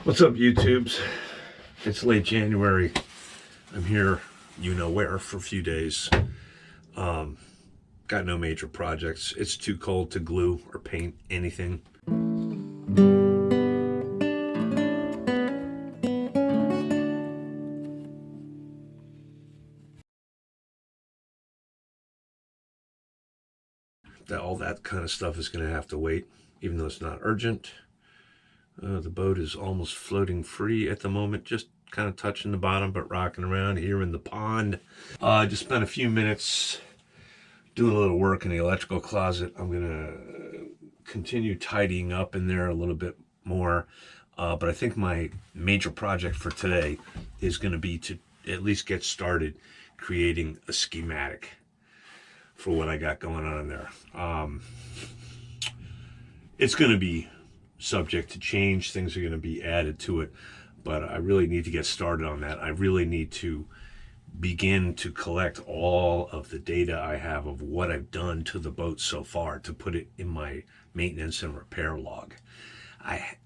What's up, YouTubes? It's late January. I'm here, you know where, for a few days. Got no major projects. It's too cold to glue or paint anything. All that kind of stuff is going to have to wait, even though it's not urgent. The boat is almost floating free at the moment, just kind of touching the bottom, but rocking around here in the pond. Just spent a few minutes doing a little work in the electrical closet. I'm going to continue tidying up in there a little bit more. But I think my major project for today is going to be to at least get started creating a schematic for what I got going on there. It's going to be subject to change. Things are going to be added to it, but I really need to get started on that. I really need to begin to collect all of the data I have of what I've done to the boat so far to put it in my maintenance and repair log.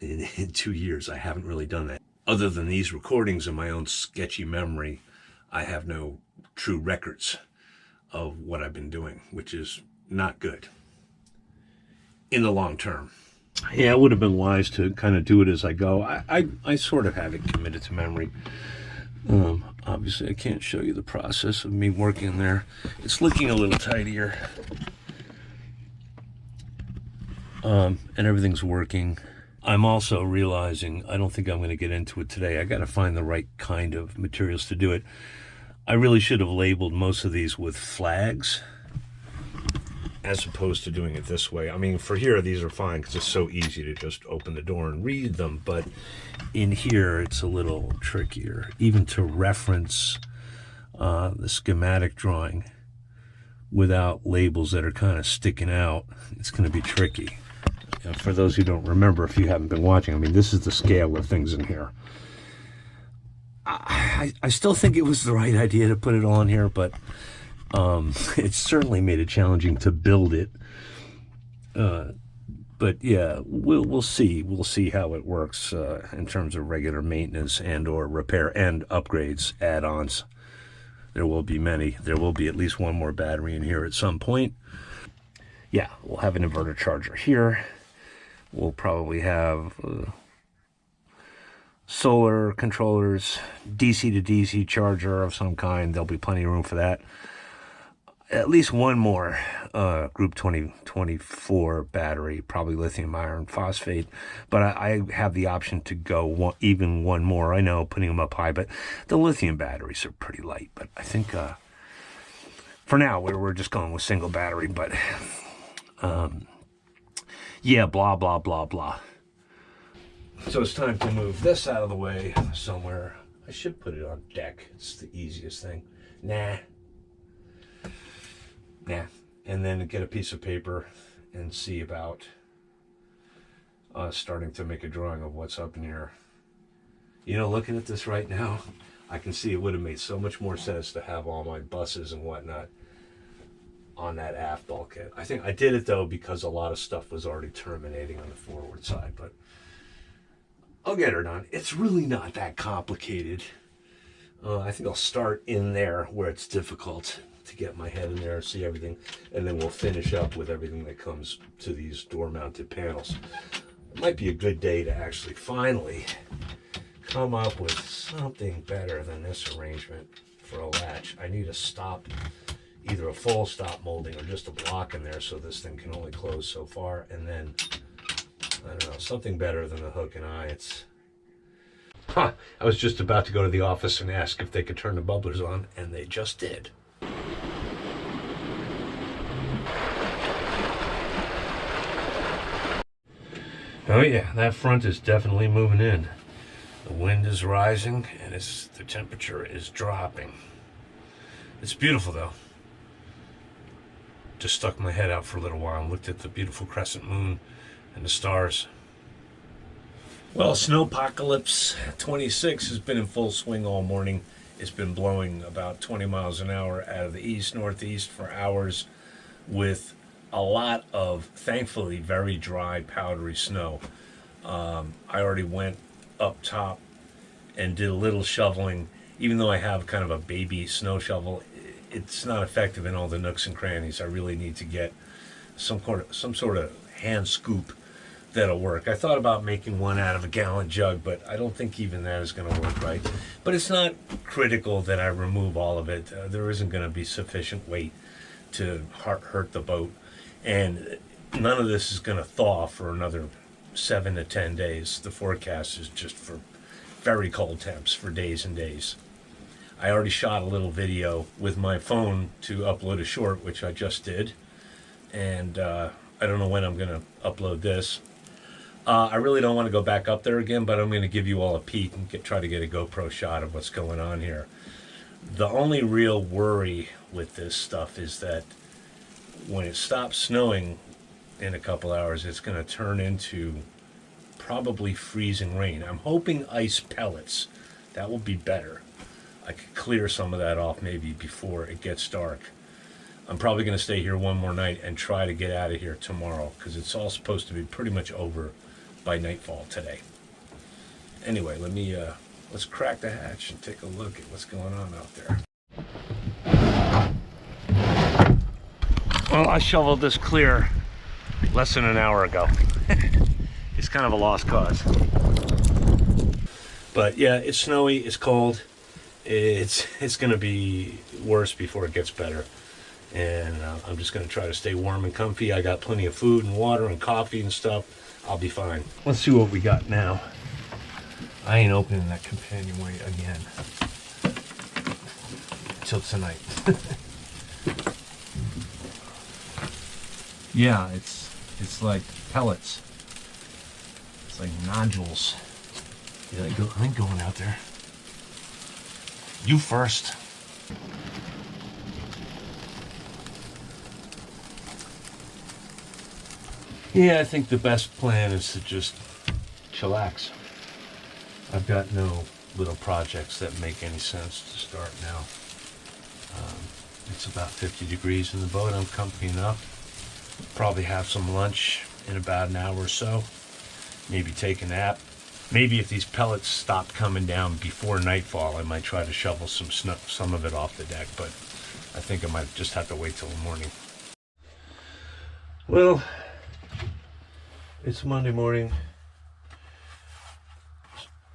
In 2 years, I haven't really done that. Other than these recordings in my own sketchy memory, I have no true records of what I've been doing, which is not good in the long term. Yeah, it would have been wise to kind of do it as I go. I sort of have it committed to memory. Obviously, I can't show you the process of me working there. It's looking a little tidier. And everything's working. I'm also realizing I don't think I'm going to get into it today. I got to find the right kind of materials to do it. I really should have labeled most of these with flags as opposed to doing it this way. I mean, for here, these are fine because it's so easy to just open the door and read them. But in here, it's a little trickier, even to reference the schematic drawing without labels that are kind of sticking out. It's going to be tricky. And for those who don't remember, if you haven't been watching, I mean, this is the scale of things in here. I still think it was the right idea to put it on here, but it certainly made it challenging to build it. But yeah, we'll see. We'll see how it works in terms of regular maintenance and or repair and upgrades, add-ons. There will be many. There will be at least one more battery in here at some point. Yeah, we'll have an inverter charger here. We'll probably have solar controllers, DC to DC charger of some kind. There'll be plenty of room for that. At least one more Group 2024 battery, probably lithium iron phosphate. But I have the option to go even one more. I know, putting them up high, but the lithium batteries are pretty light. But I think for now, we're just going with single battery. But yeah, blah, blah, blah, blah. So it's time to move this out of the way somewhere. I should put it on deck. It's the easiest thing. Nah. And then get a piece of paper and see about starting to make a drawing of what's up in here. You know, looking at this right now, I can see it would have made so much more sense to have all my buses and whatnot on that aft bulkhead. I think I did it, though, because a lot of stuff was already terminating on the forward side, but I'll get her done. It's really not that complicated. I think I'll start in there where it's difficult to get my head in there and see everything, and then we'll finish up with everything that comes to these door-mounted panels. It might be a good day to actually finally come up with something better than this arrangement for a latch. I need a stop, either a full stop molding or just a block in there so this thing can only close so far, and then I don't know, something better than the hook and eye. I was just about to go to the office and ask if they could turn the bubblers on, and they just did. Oh yeah, that front is definitely moving in. The wind is rising and the temperature is dropping. It's beautiful though. Just stuck my head out for a little while and looked at the beautiful crescent moon and the stars. Well, Snowpocalypse 26 has been in full swing all morning. It's been blowing about 20 miles an hour out of the east, northeast for hours with a lot of, thankfully, very dry, powdery snow. I already went up top and did a little shoveling. Even though I have kind of a baby snow shovel, it's not effective in all the nooks and crannies. I really need to get some sort of hand scoop that'll work. I thought about making one out of a gallon jug, but I don't think even that is going to work right. But it's not critical that I remove all of it. There isn't going to be sufficient weight to hurt the boat, and none of this is going to thaw for another 7 to 10 days. The forecast is just for very cold temps for days and days. I already shot a little video with my phone to upload a short, which I just did, and I don't know when I'm going to upload this. I really don't want to go back up there again, but I'm going to give you all a peek and try to get a GoPro shot of what's going on here. The only real worry with this stuff is that when it stops snowing in a couple hours, it's going to turn into probably freezing rain. I'm hoping ice pellets. That will be better. I could clear some of that off maybe before it gets dark. I'm probably going to stay here one more night and try to get out of here tomorrow, because it's all supposed to be pretty much over by nightfall today. Anyway, let's crack the hatch and take a look at what's going on out there. Well, I shoveled this clear less than an hour ago. It's kind of a lost cause. But yeah, it's snowy, it's cold. It's going to be worse before it gets better. And I'm just going to try to stay warm and comfy. I got plenty of food and water and coffee and stuff. I'll be fine. Let's see what we got now. I ain't opening that companionway again till tonight. Yeah, it's like pellets. It's like nodules. Yeah, I ain't going out there. You first. Yeah, I think the best plan is to just chillax. I've got no little projects that make any sense to start now. It's about 50 degrees in the boat. I'm comfy enough. Probably have some lunch in about an hour or so. Maybe take a nap. Maybe if these pellets stop coming down before nightfall, I might try to shovel some of it off the deck, but I think I might just have to wait till the morning. Well, it's Monday morning.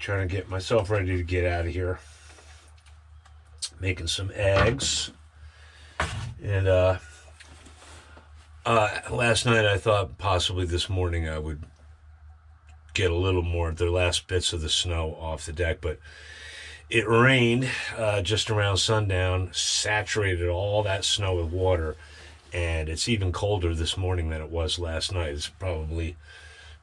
Trying to get myself ready to get out of here. Making some eggs. And last night I thought possibly this morning I would get a little more of the last bits of the snow off the deck, but it rained just around sundown, saturated all that snow with water, and it's even colder this morning than it was last night. It's probably,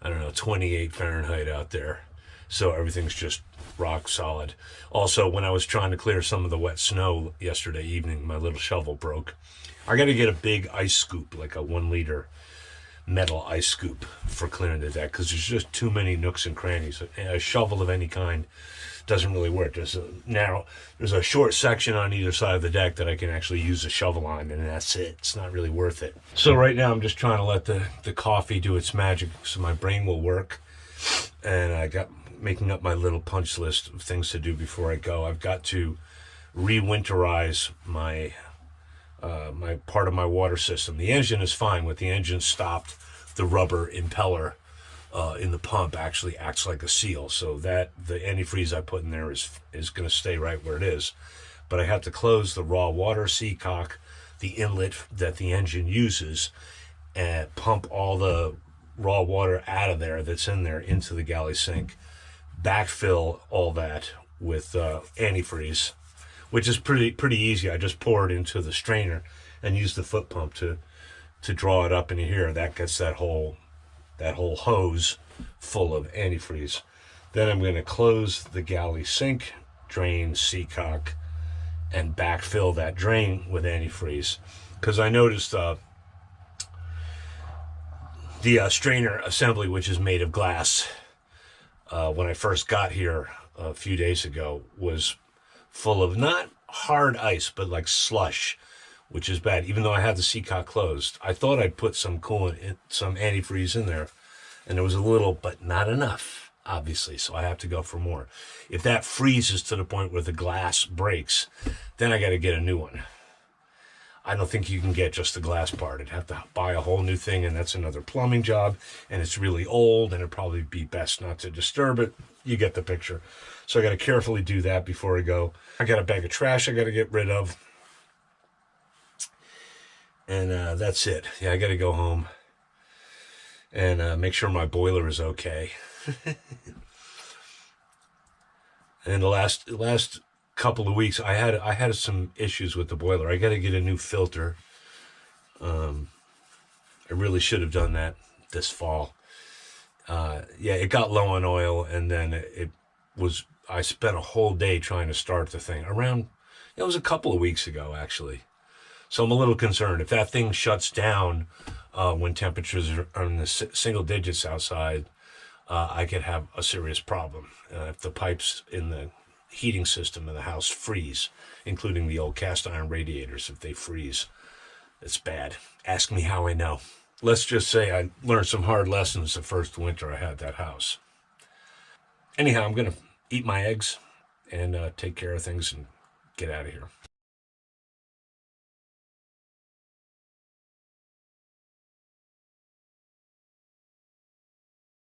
I don't know, 28 Fahrenheit out there. So everything's just rock solid. Also, when I was trying to clear some of the wet snow yesterday evening, my little shovel broke. I got to get a big ice scoop, like a 1 liter metal ice scoop for clearing the deck, because there's just too many nooks and crannies. A shovel of any kind doesn't really work. There's a short section on either side of the deck that I can actually use a shovel on, and that's it. It's not really worth it. So right now I'm just trying to let the coffee do its magic so my brain will work. And I got making up my little punch list of things to do before I go. I've got to re-winterize my my part of my water system. The engine is fine. With the engine stopped, the rubber impeller in the pump actually acts like a seal, so that the antifreeze I put in there is going to stay right where it is. But I have to close the raw water seacock, the inlet that the engine uses, and pump all the raw water out of there that's in there into the galley sink, backfill all that with antifreeze, which is pretty easy. I just pour it into the strainer and use the foot pump to draw it up into here. That gets that whole hose full of antifreeze. Then I'm going to close the galley sink, drain, seacock, and backfill that drain with antifreeze, because I noticed the strainer assembly, which is made of glass, when I first got here a few days ago, was full of not hard ice, but like slush, which is bad. Even though I had the seacock closed, I thought I'd put some coolant, some antifreeze in there, and there was a little, but not enough. obviously, so I have to go for more. If that freezes to the point where the glass breaks, then I got to get a new one. I don't think you can get just the glass part. I'd have to buy a whole new thing, and that's another plumbing job, and it's really old, and it'd probably be best not to disturb it. You get the picture. So I got to carefully do that before I go. I got a bag of trash I got to get rid of. And that's it. Yeah, I got to go home and make sure my boiler is okay. And the last couple of weeks, I had some issues with the boiler. I got to get a new filter. I really should have done that this fall. Yeah, it got low on oil, and then I spent a whole day trying to start the thing. It was a couple of weeks ago, actually. So I'm a little concerned. If that thing shuts down when temperatures are in the single digits outside, I could have a serious problem. If the pipes in the heating system in the house freeze, including the old cast iron radiators, if they freeze, it's bad. Ask me how I know. Let's just say I learned some hard lessons the first winter I had that house. Anyhow, I'm going to eat my eggs and take care of things and get out of here.